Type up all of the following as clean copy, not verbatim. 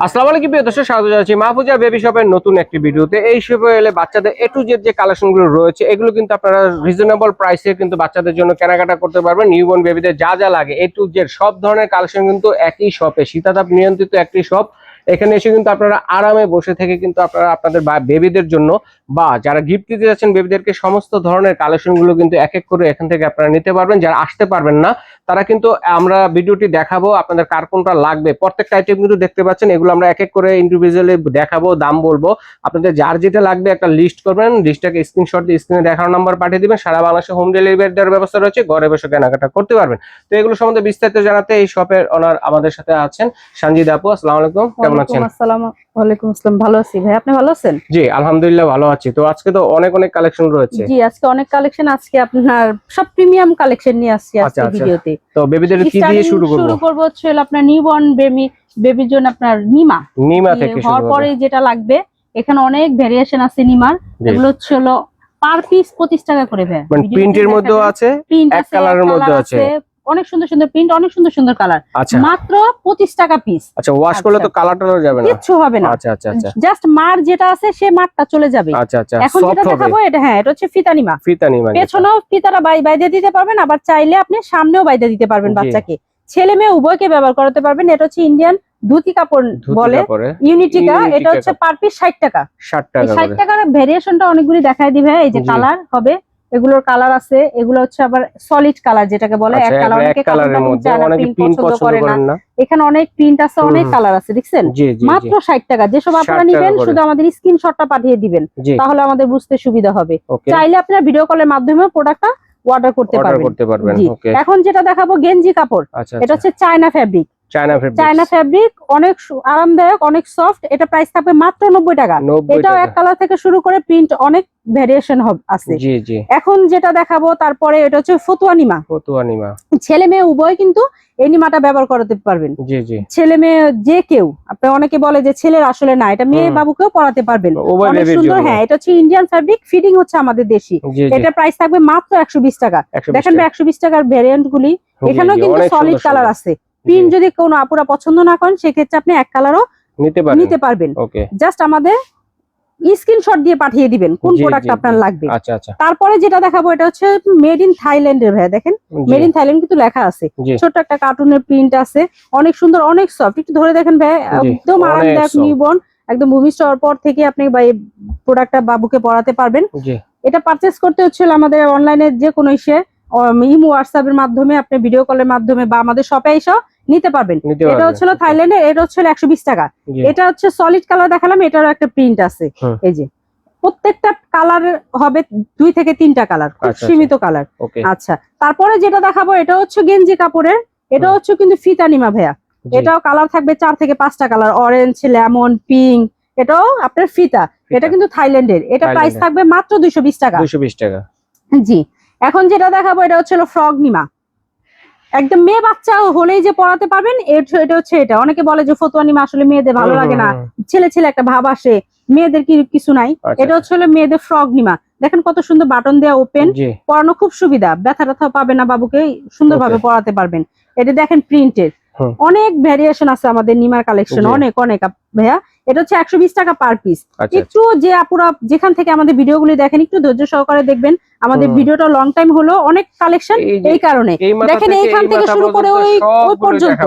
আসসালামু আলাইকুম প্রিয় দর্শক, স্বাগত জানাচ্ছি মাহফুজা বেবি শপের নতুন একটি ভিডিওতে। এই শপে এলে বাচ্চাদের এ টু জেড যে কালেকশনগুলো রয়েছে এগুলো কিন্তু আপনারা রিজনেবল প্রাইসে কিন্তু বাচ্চাদের জন্য কেনাকাটা করতে পারবেন। নিউবর্ন বেবিদের যা যা লাগে এ টু জেড সব ধরনের কালেকশন কিন্তু একই শপে, শীতাতাপ নিয়ন্ত্রিত একটি শপ। এখানে এসে কিন্তু আপনারা আরামে বসে থেকে কিন্তু আপনারা আপনাদের বেবিদের জন্য বা যারা গিফট দিতে যাচ্ছেন বেবিদেরকে সমস্ত ধরনের কালেকশনগুলো কিন্তু এক এক করে এখান থেকে আপনারা নিতে পারবেন। যারা আসতে পারবেন না তারা কিন্তু আমরা ভিডিওটি দেখাবো, আপনাদের কার কোনটা লাগবে প্রত্যেকটা আইটেম কিন্তু দেখতে পাচ্ছেন। এগুলো আমরা এক এক করে ইন্ডিভিজুয়ালি দেখাবো, দাম বলবো। আপনাদের যার যেটা লাগবে একটা লিস্ট করবেন, লিস্টটাকে স্ক্রিনশট দিয়ে স্ক্রিনে দেখানো নাম্বার পাঠিয়ে দিবেন। সারা বাংলাদেশে হোম ডেলিভারি দেওয়ার ব্যবস্থা রয়েছে, ঘরে বসে কেনাকাটা করতে পারবেন। তো এগুলো সম্বন্ধে বিস্তারিত জানাতে এই শপের ওনার আমাদের সাথে আছেন সঞ্জিদা আপু। আসসালামু আলাইকুম, কেমন আছেন? আসসালামু ওয়ালাইকুম আসসালাম, ভালো আছি ভাই, আপনি ভালো আছেন? জি আলহামদুলিল্লাহ ভালো আছি। তো আজকে তো অনেক অনেক কালেকশন রয়েছে। জি আজকে অনেক কালেকশন, আজকে আপনার সব প্রিমিয়াম কালেকশন নিয়ে আসছি আজকে ভিডিওতে। তো বেবিদের কি দিয়ে শুরু করব হচ্ছে আপনার নিউবর্ন বেবির জন্য আপনার নিমা থেকে হওয়ার পরে যেটা লাগবে। এখানে অনেক ভেরিয়েশন আছে নিমার। এগুলো হচ্ছে পার পিস 25 টাকা করে ভাই। মানে প্রিন্টের মধ্যেও আছে, এক কালারের মধ্যে আছে, অনেক সুন্দর সুন্দর প্রিন্ট, অনেক সুন্দর সুন্দর কালার। মাত্র 25 টাকা পিস। আচ্ছা, ওয়াশ করলে তো কালারটা যাবে না, কিছু হবে না। আচ্ছা আচ্ছা আচ্ছা, জাস্ট মার যেটা আছে সে মারটা চলে যাবে। আচ্ছা আচ্ছা, এখন যেটা দেখাবো এটা এটা হচ্ছে ফিতানিমা। ফিতানিমা পেছনেও ফিতাটা বাইদে দিতে পারবেন, আবার চাইলে আপনি সামনেও বাইদে দিতে পারবেন। বাচ্চাকে ছেলে মেয়ে উভয়কে ব্যবহার করতে পারবেন। এটা হচ্ছে ইন্ডিয়ান ধুতি কাপড় বলে, ইউনিটিকা। এটা হচ্ছে পার পিস 60 টাকা। 60 টাকার ভেরিয়েশনটা অনেকগুলি দেখাই দিবে। এই যে কালার হবে, এগুলোর কালার আছে। এগুলো হচ্ছে আবার সলিড কালার যেটাকে বলে, এক কালার। অনেকে কালারের মধ্যে অনেকে প্রিন্ট পছন্দ করে না। এখানে অনেক প্রিন্ট আছে, অনেক কালার আছে, দেখছেন? মাত্র 60 টাকা। যেসব আপনারা নেবেন শুধু আমাদের স্ক্রিনশটটা পাঠিয়ে দিবেন, তাহলে আমাদের বুঝতে সুবিধা হবে। চাইলে আপনারা ভিডিও কলের মাধ্যমে প্রোডাক্টটা অর্ডার করতে পারবেন। এখন যেটা দেখাবো গেঞ্জি কাপড়। এটা হচ্ছে চায়না ফেব্রিক। চায়না ফেব্রিক অনেক আরামদায়ক, অনেক সফট। এটা প্রাইস থাকবে মাত্র 90 টাকা। এটাও এক কালার থেকে শুরু করে প্রিন্ট অনেক ভেরিয়েশন আছে। এখন যেটা দেখাবো তারপরে এটা হচ্ছে ফতুয়া নিমা। ছেলে মেয়ে উভয় কিন্তু এই নিমাটা ব্যবহার করতে পারবেন। ছেলে মেয়ে যে কেউ, আপনি অনেকে বলে যে ছেলের আসলে না, এটা মেয়ে বাবুকেও পরাতে পারবেন, অনেক সুন্দর। হ্যাঁ, এটা হচ্ছে ইন্ডিয়ান ফেব্রিক, ফিটিং হচ্ছে আমাদের দেশি। এটা প্রাইস থাকবে মাত্র 120 টাকা। দেখেন 120 টাকার ভেরিয়েন্ট গুলি। এখানেও কিন্তু সলিড কালার আছে। প্রিন্ট যদি কোনো আপুরা পছন্দ না করেন সেক্ষেত্রে আপনি এক কালারও নিতে পারবেন। জাস্ট আমাদের স্ক্রিনশট দিয়ে পাঠিয়ে দিবেন কোন প্রোডাক্ট আপনার লাগবে। তারপরে যেটা দেখাবো এটা হচ্ছে মেড ইন থাইল্যান্ডের ভাই। দেখেন মেড ইন থাইল্যান্ড কিন্তু লেখা আছে, ছোট একটা কার্টুনের প্রিন্ট আছে, অনেক সুন্দর, অনেক সফট। একটু ধরে দেখেন ভাই, একদম আরামদায়ক। নিউবর্ন একদম ভূমিষ্ঠ হওয়ার পর থেকে আপনি প্রোডাক্টটা বাবুকে পরাতে পারবেন। এটা পারচেজ করতে হচ্ছে আমাদের অনলাইনে যে কোনো ইমো হোয়াটসঅ্যাপ এর মাধ্যমে, আপনি ভিডিও কলের মাধ্যমে বা আমাদের শপে এসে নিতে পারবেন। এটা হচ্ছে থাইল্যান্ডের, এটা হচ্ছে 120 টাকা। এটা হচ্ছে সলিড কালার দেখালাম, এটারও একটা প্রিন্ট আছে। এই যে প্রত্যেকটা কালার হবে 2 থেকে 3টা কালার, খুব সীমিত কালার। আচ্ছা, তারপরে যেটা দেখাবো এটা হচ্ছে গেঞ্জি কাপড়ের। এটা হচ্ছে কিন্তু ফিতানিমা ভাইয়া। এটাও কালার থাকবে 4 থেকে 5টা কালার, অরেঞ্জ, লেমন, পিঙ্ক। এটাও আপনার ফিতা। এটা কিন্তু থাইল্যান্ডের। এটা প্রাইস থাকবে মাত্র 220 টাকা। জি, এখন যেটা দেখাবো এটা হচ্ছে ফ্রগ নিমা। একদম মেয়ে বাচ্চা হলেই যে পড়াতে পারবেন, এটা হচ্ছে এটা। অনেকে বলে যে ফতুয়া নিমা আসলে মেয়েদের ভালো লাগে না, ছেলে ছেলে একটা ভাব আসে, মেয়েদের কিছু নাই। এটা হচ্ছে মেয়েদের ফ্রগ নিমা। দেখেন কত সুন্দর, বাটন দেওয়া, ওপেন, পড়ানো খুব সুবিধা, ব্যথা ট্যাথা পাবে না, বাবুকে সুন্দরভাবে পড়াতে পারবেন। এটা দেখেন প্রিন্টের অনেক ভেরিয়েশন আছে আমাদের নিমার কালেকশন, অনেক অনেক ভাইয়া। এটা হচ্ছে 120 টাকা পার পিস। একটু যে আপুরা যেখান থেকে আমাদের ভিডিওগুলি দেখেন একটু ধৈর্য সহকারে দেখবেন। আমাদের ভিডিওটা লং টাইম হলো, অনেক কালেকশন, এই কারণে দেখেন এইখান থেকে শুরু করে ওই পর্যন্ত।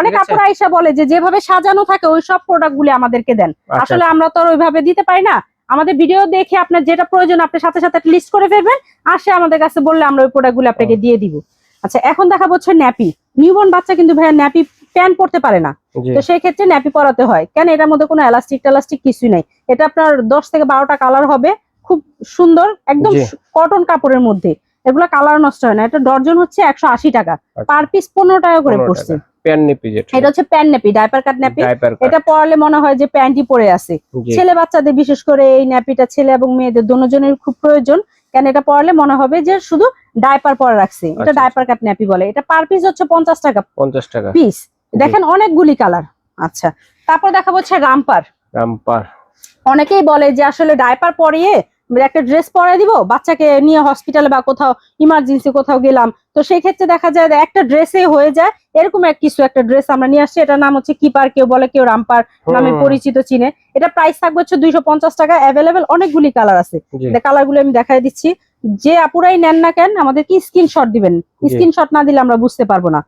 অনেক আপুরা আইসা বলে যে যেভাবে সাজানো থাকে ওই সব প্রোডাক্ট গুলি আমাদেরকে দেন। আসলে আমরা তো আর ওইভাবে দিতে পারি না। আমাদের ভিডিও দেখে আপনার যেটা প্রয়োজন আপনি সাথে সাথে লিস্ট করে ফেলবেন, আসে আমাদের কাছে বললে আমরা ওই প্রোডাক্ট গুলো আপনাকে দিয়ে দিব। আচ্ছা, এখন দেখাবো হচ্ছে ন্যাপি। নিউবর্ন বাচ্চা কিন্তু ভাইয়া ন্যাপি প্যান্ট পরতে পারে না, তো সেই ক্ষেত্রে ন্যাপি পরাতে হয়। কেন? এটার মধ্যে কোনো এলাস্টিক কিছু নেই। এটা আপনার 10 থেকে 12টা কালার হবে, খুব সুন্দর, একদম কটন কাপড়ের মধ্যে। এগুলো কালার নষ্ট হয় না। এটা ডর্জন হচ্ছে 180 টাকা, পার পিস 15 টাকা করে পড়ছে। এটা হচ্ছে প্যান্ট ন্যাপি, ডাইপার কাট ন্যাপি। এটা পরালে মনে হয় যে প্যান্টই পরে আছে। ছেলে বাচ্চাদের বিশেষ করে এই ন্যাপিটা ছেলে এবং মেয়েদের দুজনের খুব প্রয়োজন। কেন? এটা পরালে মনে হবে যে শুধু ডাইপার পরে রাখছে। এটা ডাইপার কাট ন্যাপি বলে। এটা পার পিস হচ্ছে 50 টাকা পিস। দেখেন অনেকগুলি কালার। আচ্ছা, তারপর দেখাবো হচ্ছে রামপার। অনেকেই বলে যে আসলে ডাইপার পরিয়ে একটা ড্রেস পরে দিব, বাচ্চাকে নিয়ে হসপিটালে বা কোথাও ইমার্জেন্সি কোথাও গেলাম, তো সেই ক্ষেত্রে দেখা যায় একটা ড্রেসে হয়ে যায়। এরকম কিছু একটা ড্রেস আমরা নিয়ে আসছি, এটার নাম হচ্ছে কিপার, কেউ বলে কেউ রামপার নামে পরিচিত চিনে। এটা প্রাইস থাকবে হচ্ছে 250 টাকা। অ্যাভেলেবেল অনেকগুলি কালার আছে, কালার গুলো আমি দেখাই দিচ্ছি। যে আপুরাই নেন না কেন আমাদেরকে স্ক্রিনশট দিবেন, স্ক্রিনশট না দিলে আমরা বুঝতে পারবো না।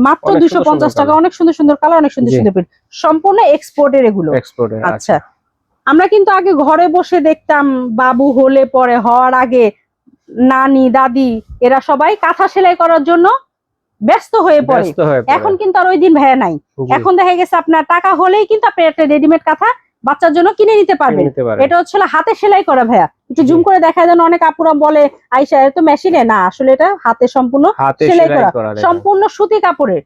মাত্র 250 টাকা, অনেক সুন্দর সুন্দর কালার, অনেক সুন্দর সুন্দর প্রিন্ট, সম্পূর্ণ এক্সপোর্টের এগুলো। আচ্ছা, আমরা কিন্তু আগে ঘরে বসে দেখতাম, বাবু হলে পরে হওয়ার আগে নানি দাদি এরা সবাই কাঁথা সেলাই করার জন্য ব্যস্ত হয়ে পড়ে। এখন কিন্তু আর ওই দিন ভাইয়া নাই। এখন দেখা গেছে আপনার টাকা হলেই কিন্তু আপনি একটা রেডিমেড কাঁথা বাচ্চার জন্য কিনে নিতে পারবেন। এটা হচ্ছে হাতে সেলাই করা। ভাইয়া একটু জুম করে দেখা যায়, অনেক আপুরা বলে আইসা তো মেশিনে না, আসলে এটা হাতে সম্পূর্ণ সেলাই করা, সম্পূর্ণ সুতি কাপড়ের।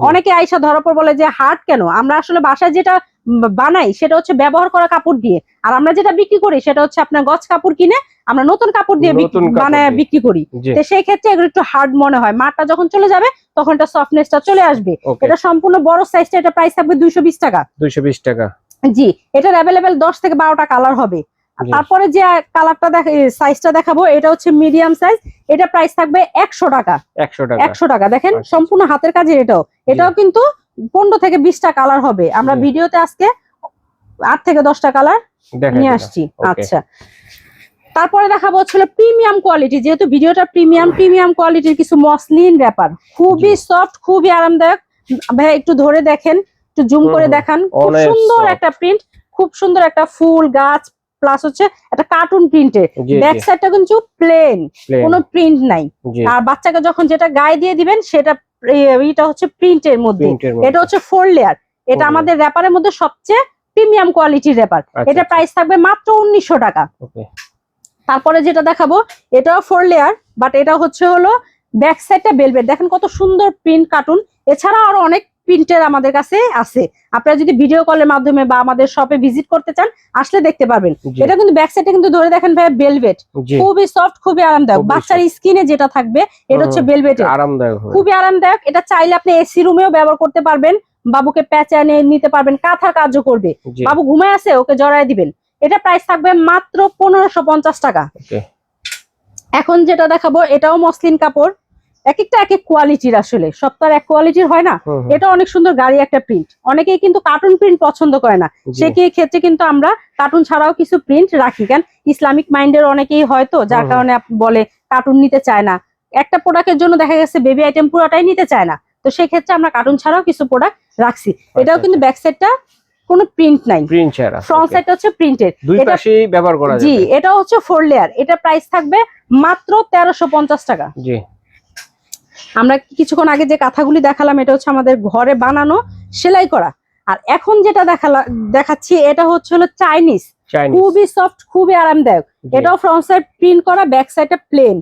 অনেকে আইসা ধরার পর বলে যে হাট কেন, আমরা আসলে বাসায় যেটা বানাই সেটা হচ্ছে ব্যবহার করা কাপড় দিয়ে, আর আমরা যেটা বিক্রি করি সেটা হচ্ছে আপনার গজ কাপড় কিনে আমরা নতুন কাপড় দিয়ে বানায় বিক্রি করি। তো সেই ক্ষেত্রে এগুলো একটু হার্ড মনে হয়, মাটা যখন চলে যাবে তখন এটা সফটনেসটা চলে আসবে। এটা সম্পূর্ণ বড় সাইজটা, এটা প্রাইস থাকবে 220 টাকা। 220 টাকা, জি। এটার অ্যাভেলেবেল 10 থেকে 12টা কালার হবে। তারপরে যে কালারটা সাইজটা দেখাবো, এটা হচ্ছে মিডিয়াম সাইজ, এটা প্রাইস থাকবে 100 টাকা। 100 টাকা। দেখেন সম্পূর্ণ হাতের কাজের। এটাও কিন্তু 15 থেকে 20টা কালার হবে। আমরা ভিডিওতে আজকে 8 থেকে 10টা কালার নিয়ে আসছি। আচ্ছা, তারপরে দেখাবো হচ্ছে প্রিমিয়াম কোয়ালিটি, যেহেতু ভিডিওটা প্রিমিয়াম কোয়ালিটির কিছু মসলিন র‍্যাপার, খুবই সফট, খুবই আরামদায়ক। ভাই একটু ধরে দেখেন, একটু জুম করে দেখান, খুব সুন্দর একটা প্রিন্ট, খুব সুন্দর একটা ফুল গাছ প্লাস হচ্ছে একটা কার্টুন প্রিন্টের। ব্যাক সাইডটা কিন্তু প্লেন, কোনো প্রিন্ট নাই। আর বাচ্চাকে যখন যেটা গায়ে দিয়ে দিবেন সেটা এটা হচ্ছে প্রিন্টের মধ্যে। এটা হচ্ছে 4 লেয়ার। এটা আমাদের র‍্যাপারের মধ্যে সবচেয়ে প্রিমিয়াম কোয়ালিটির র‍্যাপার। এটা প্রাইস থাকবে মাত্র 1900 টাকা। তারপরে যেটা দেখাবো, এটাও 4 লেয়ার, বাট এটা হচ্ছে ব্যাক সাইডটা ভেলভেট। দেখেন কত সুন্দর প্রিন্ট, কার্টুন। এছাড়া আরো অনেক প্রিন্টের আমাদের কাছে আছে। আপনারা যদি ভিডিও কলের মাধ্যমে বা আমাদের শপে ভিজিট করতে চান, আসলে দেখতে পারবেন। এটা কিন্তু ব্যাক সাইডটা কিন্তু ধরে দেখেন ভাই, ভেলভেট, খুবই সফট, খুবই আরামদায়ক। বাচ্চার স্কিনে যেটা থাকবে এটা হচ্ছে ভেলভেটের, খুবই আরামদায়ক। এটা চাইলে আপনি এসি রুমেও ব্যবহার করতে পারবেন, বাবুকে প্যাঁচানে নিতে পারবেন, কাঁথার কাজও করবে। বাবু ঘুমায় আছে, ওকে জড়ায় দিবেন। এটা প্রাইস থাকবে মাত্র 1550 টাকা। এখন যেটা দেখাবো, এটাও মসলিন কাপড়, এক একটা এক এক কোয়ালিটির, আসলে সব তো এক কোয়ালিটির হয় না। এটা অনেক সুন্দর গাড়ি একটা প্রিন্ট। অনেকেই কিন্তু কার্টুন প্রিন্ট পছন্দ করে না, সেই ক্ষেত্রে কিন্তু আমরা কার্টুন ছাড়াও কিছু প্রিন্ট রাখি। কেন, ইসলামিক মাইন্ডের অনেকেই হয়তো, যার কারণে বলে কার্টুন নিতে চায় না। একটা প্রোডাক্টের জন্য দেখা গেছে বেবি আইটেম পুরোটাই নিতে চায় না, তো সেই ক্ষেত্রে আমরা কার্টুন ছাড়াও কিছু প্রোডাক্ট রাখছি। এটাও কিন্তু ব্যাক সাইডটা কোনো প্রিন্ট নাই, প্রিন্ট ছাড়া, ফ্রন্ট সাইডটা হচ্ছে প্রিন্টের, দুই পাশেই ব্যবহার করা যাবে। জি, এটা হচ্ছে 4 লেয়ার। এটা প্রাইস থাকবে মাত্র 1350 টাকা। জি। আমরা কিছুক্ষণ আগে যে কাঁথাগুলি দেখালাম, এটা হচ্ছে আমাদের ঘরে বানানো, সেলাই করা। আর এখন যেটা দেখাচ্ছি, এটা হচ্ছে চাইনিজ, খুবই সফট, খুবই আরামদায়ক। এটাও ফ্রন্ট সাইড প্রিন্ট করা, ব্যাক সাইডটা প্লেন,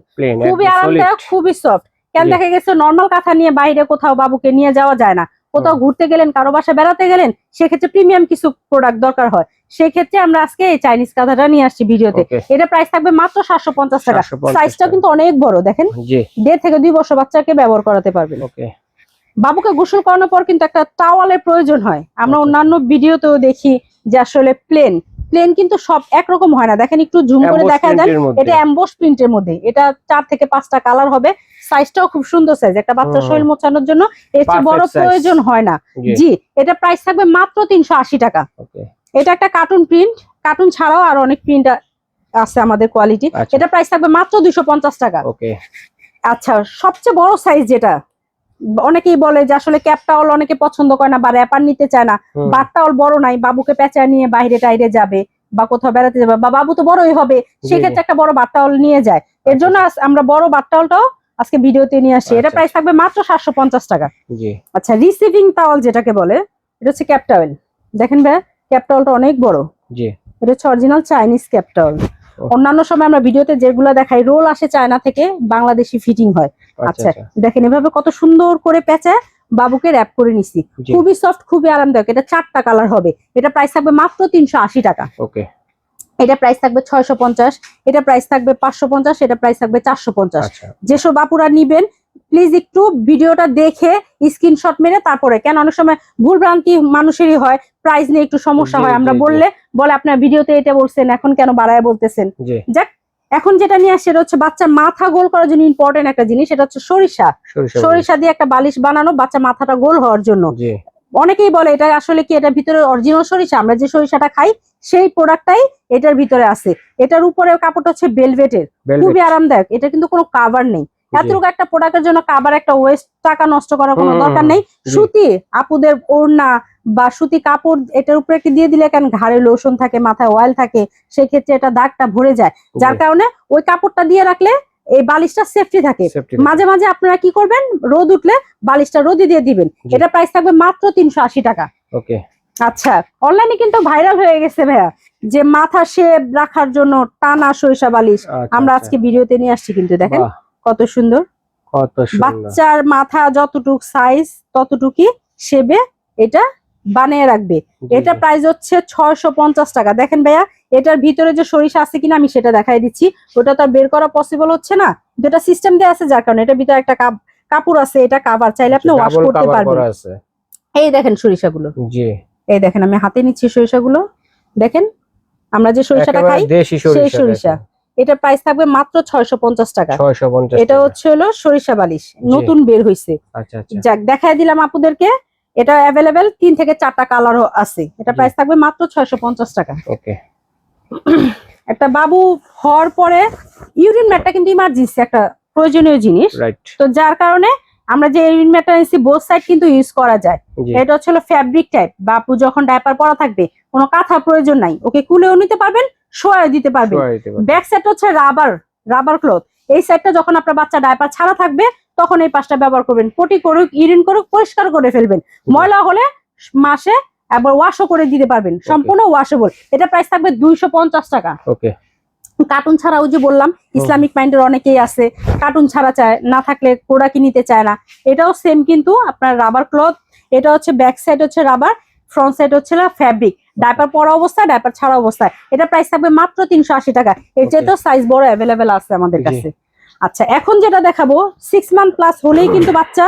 খুবই আরামদায়ক, খুবই সফট। কেন, দেখা গেছে নর্মাল কাঁথা নিয়ে বাইরে কোথাও বাবুকে নিয়ে যাওয়া যায় না, কোথাও ঘুরতে গেলেন, কারো বাসায় বেড়াতে গেলেন, সেক্ষেত্রে প্রিমিয়াম কিছু প্রোডাক্ট দরকার হয়। সেক্ষেত্রে আমরা আজকে এই চাইনিজ কাঁথাটা নিয়ে আসছি ভিডিওতে। এটা প্রাইস থাকবে মাত্র 750 টাকা। সাইজটা কিন্তু অনেক বড়, দেখেন 1.5 থেকে 2 বছর বাচ্চাকে ব্যবহার করাতে পারবেন। বাবুকে গোসল করানোর পর কিন্তু একটা টাওয়ালের প্রয়োজন হয়। আমরা অন্যান্য ভিডিওতেও দেখি যে আসলে প্লেন কিন্তু সব একরকম হয় না। দেখেন, একটু জুম করে দেখা যায়, এটা এমবস প্রিন্টের মধ্যে। এটা 4 থেকে 5টা কালার হবে। সাইজটাও খুব সুন্দর সাইজ, একটা বাচ্চা শরীর মোছানোর জন্য এর চেয়ে বড় প্রয়োজন হয় না। জি, এটা প্রাইস থাকবে মাত্র 380 টাকা। এটা একটা কার্টুন প্রিন্ট, কার্টুন ছাড়াও আরো অনেক প্রিন্ট আছে আমাদের কোয়ালিটি। এটা প্রাইস থাকবে মাত্র 250 টাকা। আচ্ছা, সবচেয়ে বড় সাইজ যেটা অনেকেই বলে যে আসলে ক্যাপ টাওয়াল অনেকে পছন্দ করে না বা র‍্যাপার নিতে চায় না, বাট টাওয়াল বড় নাই, বাবুকে পেঁচা নিয়ে বাইরে টাইরে যাবে বা কোথাও বেড়াতে যাবে, বা বাবু তো বড়ই হবে, সেক্ষেত্রে একটা বড় বাট টাওয়াল নিয়ে যায়। এর জন্য আমরা বড় বাট টাওয়ালটাও আজকে ভিডিওতে নিয়ে আসছি। এটা প্রাইস থাকবে মাত্র 750 টাকা। আচ্ছা, রিসিভিং টাওয়াল যেটাকে বলে, এটা হচ্ছে ক্যাপ টাওয়াল। দেখেন ভাই, ক্যাপ টাওয়ালটা অনেক বড়। এটা হচ্ছে অরিজিনাল চাইনিজ ক্যাপ টাওয়াল। অন্যান্য সময় আমরা ভিডিওতে যেগুলো দেখাই, রোল আসে চায়না থেকে, বাংলাদেশি ফিটিং হয়। আচ্ছা, দেখেন এভাবে কত সুন্দর করে পেঁচা বাবুকে র‍্যাপ করে নিছি, খুবই সফট, খুবই আরামদায়ক। এটা 4টা কালার হবে। এটা প্রাইস থাকবে মাত্র 380 টাকা। এটা প্রাইস থাকবে 650, এটা প্রাইস থাকবে 550, এটা প্রাইস থাকবে 450। যেসব বাপুরা নিবেন প্লিজ একটু ভিডিওটা দেখে স্ক্রিনশট মেরে তারপরে, কেন অনেক সময় ভুলভ্রান্তি মানুষেরই হয়, প্রাইস নিয়ে একটু সমস্যা হয়। আমরা বলে আপনার ভিডিওতে এটা বলছেন, এখন কেন বাড়ায় বলতেছেন। যাক, এখন যেটা নিয়ে আসছে এটা হচ্ছে বাচ্চার মাথা গোল করার জন্য ইম্পর্টেন্ট একটা জিনিস, এটা হচ্ছে সরিষা। সরিষা দিয়ে একটা বালিশ বানানো বাচ্চা মাথাটা গোল হওয়ার জন্য। অনেকেই বলে এটা আসলে কি, এটা ভিতরে অরিজিনাল সরিষা, আমরা যে সরিষাটা খাই সেই প্রোডাক্টটাই এটার ভিতরে আছে। এটার উপরে কাপড়টা হচ্ছে ভেলভেটের, খুবই আরামদায়ক। এটা কিন্তু কোনো কাভার নেই। এতটুকু একটা প্রোডাক্টের জন্য কাভার একটা ওয়েস্ট টাকা নষ্ট করার কোনো দরকার নেই। সুতি আপুদের ওড়না বা সুতি কাপড় এটার উপরে একটু দিয়ে দিলে, কেন ঘাড়ে লোশন থাকে, মাথায় অয়েল থাকে, সেই ক্ষেত্রে এটা দাগটা ভরে যায়। যার কারণে ওই কাপড়টা দিয়ে রাখলে এই বালিশটা সেফটি থাকে। মাঝে মাঝে আপনারা কি করবেন, রোদ উঠলে বালিশটা রোদে দিয়ে দিবেন। এটা প্রাইস থাকবে মাত্র 380 টাকা। ওকে, আচ্ছা, অনলাইনে কিন্তু ভাইরাল হয়ে গেছে ভাইয়া যে মাথা শেপ রাখার জন্য টানা সরিষা বালিশ। আমরা আজকে ভিডিওতে নিয়ে আসছি, কিন্তু দেখেন কত সুন্দর। বাচ্চার মাথা যতটুক সাইজ ততটুকি শেপে এটা বানিয়ে রাখবে। এটা প্রাইস হচ্ছে 650 টাকা। দেখেন ভাইয়া, এটার ভিতরে যে সরিষা আছে কিনা আমি সেটা দেখাই দিচ্ছি। ওটা তো বের করা পসিবল হচ্ছে না, যেটা সিস্টেম দেওয়া আছে, যার কারণে এটার ভিতরে একটা কাপড় আছে, এটা কাভার, চাইলে আপনি ওয়াশ করতে পারবেন। এই দেখেন সরিষাগুলো, এই দেখেন আমি হাতে নিচ্ছি সরিষাগুলো। দেখেন আমরা যে সরিষাটা খাই সেই সরিষা। এটা প্রাইস থাকবে মাত্র 650 টাকা। এটা হচ্ছে হলো সরিষা বালিশ, নতুন বের হইছে। যাক, দেখাই দিলাম আপুদেরকে। এটা অ্যাভেলেবেল 3 থেকে 4টা কালারও আছে। এটা প্রাইস থাকবে মাত্র 650 টাকা। ওকে, একটা বাবু হওয়ার পরে ইউরিন ম্যাটটা কিন্তু ইমার্জেন্সি একটা প্রয়োজনীয় জিনিস, তো যার কারণে আমরা যে ইউরিন ম্যাটটা নিচ্ছি বোথ সাইড কিন্তু ইউজ করা যায়। এটা হচ্ছে ফ্যাব্রিক টাইপ। বাপু যখন ডায়াপার পরা থাকবে, কোনো কাঁথা প্রয়োজন নাই, ওকে কুলেও নিতে পারবেন, শোয়াও দিতে পারবেন। ব্যাক সাইড হচ্ছে রাবার ক্লথ। এই সাইডটা যখন আপনার বাচ্চা ডায়াপার ছাড়া থাকবে তখন এই পাশটা ব্যবহার করবেন। পটি করুক, ইউরিন করুক, পরিষ্কার করে ফেলবেন। ময়লা হলে মাসে আবার ওয়াশও করে দিতে পারবেন, সম্পূর্ণ ওয়াশেবল। এটা প্রাইস থাকবে 250 টাকা। ওকে, কার্টুন ছাড়া, ওই যে বললাম ইসলামিক মাইন্ডের অনেকেই আছে কার্টুন ছাড়া চায় না, থাকলে প্রোডাক্ট নিতে চায় না। এটাও সেম কিন্তু আপনার রাবার ক্লথ। এটা হচ্ছে ব্যাক সাইড হচ্ছে রাবার, ফ্রন্ট সাইড হচ্ছে ফ্যাব্রিক। ডায়াপার পরা অবস্থায়, ডায়াপার ছাড়া অবস্থায় এটা প্রাইস থাকবে মাত্র 380 টাকা। এর চেয়েও সাইজ বড় অ্যাভেলেবেল আছে আমাদের কাছে। আচ্ছা, এখন যেটা দেখাবো 6 মান্থ প্লাস হলেই কিন্তু বাচ্চা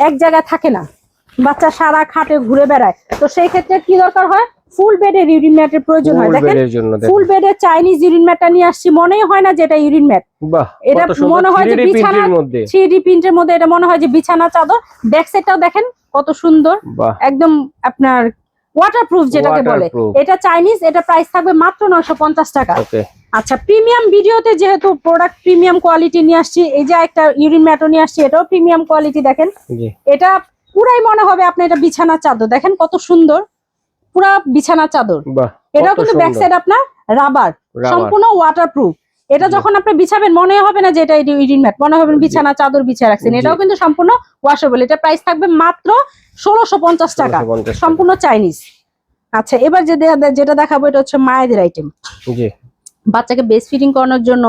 এক জায়গায় থাকে না, বাচ্চা সারা খাটে ঘুরে বেড়ায়। তো সেই ক্ষেত্রে কি দরকার হয়, ফুল বেডের ইউরিন ম্যাটের প্রয়োজন হয়। দেখেন ফুল বেডের চাইনিজ ইউরিন ম্যাটটা নিয়ে আসছি, মনেই হয় না যে এটা ইউরিন ম্যাট। এটা মনে হয় যে বিছানার 3D প্রিন্টের মধ্যে, এটা মনে হয় যে বিছানা চাদর। ব্যাক সাইডটাও দেখেন কত সুন্দর, একদম আপনার ওয়াটারপ্রুফ যেটাকে বলে। এটা চাইনিজ। এটা প্রাইস থাকবে মাত্র 950 টাকা। আচ্ছা, প্রিমিয়াম ভিডিওতে যেহেতু প্রোডাক্ট প্রিমিয়াম কোয়ালিটি নিয়ে আসছি, এই যে একটা ইউরিন ম্যাটও নিয়ে আসছি, এটাও প্রিমিয়াম কোয়ালিটি। দেখেন এটা পুরাই মনে হবে আপনি এটা বিছানার চাদর। দেখেন কত সুন্দর, পুরা বিছানা চাদর। এটাও কিন্তু ব্যাক সাইড আপনার রাবার, সম্পূর্ণ ওয়াটারপ্রুফ। এটা যখন আপনি বিছাবেন মনে হবে না যে এটা ইউরিন ম্যাট, মনে হবে বিছানা চাদর বিছিয়ে রাখছেন। এটাও কিন্তু সম্পূর্ণ ওয়াশেবল। এটা প্রাইস থাকবে মাত্র 1650 টাকা, সম্পূর্ণ চাইনিজ। আচ্ছা, এবার যেটা দেখাবো এটা হচ্ছে মায়েদের আইটেম। বাচ্চাকে বেস্ট ফিটিং করানোর জন্য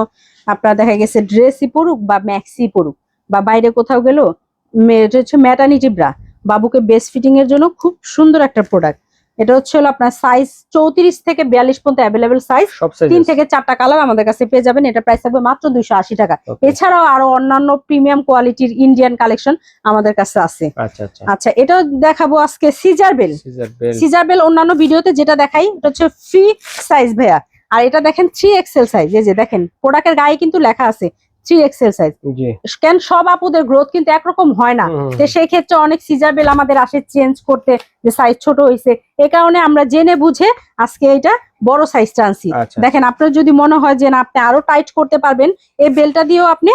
আপনার দেখা গেছে ড্রেসই পরুক বা ম্যাক্সি পরুক বা বাইরে কোথাও গেল, এটা হচ্ছে ম্যাটারনিটি ব্রা। বাবুকে বেস্ট ফিটিং এর জন্য খুব সুন্দর একটা প্রোডাক্ট। এটা হচ্ছে আপনার সাইজ 34 থেকে 42 পর্যন্ত অ্যাভেলেবেল সাইজ। 3 থেকে 4টা কালার আমাদের কাছে পেয়ে যাবেন। এটা প্রাইস থাকবে মাত্র 280 টাকা। এছাড়াও আরো অন্যান্য প্রিমিয়াম কোয়ালিটির ইন্ডিয়ান কালেকশন আমাদের কাছে আছে। আচ্ছা, এটা দেখাবো আজকে সিজার বেল। সিজার বেল অন্যান্য ভিডিওতে যেটা দেখাই এটা হচ্ছে ফ্রি সাইজ ভাইয়া। আর এটা দেখেন 3XL সাইজ। এই যে দেখেন প্রোডাক্টের গায়ে কিন্তু লেখা আছে 3XL সাইজ। কেন সব আপুদের গ্রোথ কিন্তু একরকম হয় না, তো সেই ক্ষেত্রে অনেক সিজার বেল আমাদের আসে চেঞ্জ করতে, যে সাইজ ছোট হয়েছে। এই কারণে আমরা জেনে বুঝে আজকে এটা বড় সাইজটা আনছি। দেখেন আপনার যদি মনে হয় যে না আপনি আরো টাইট করতে পারবেন, এই বেলটা দিয়েও আপনি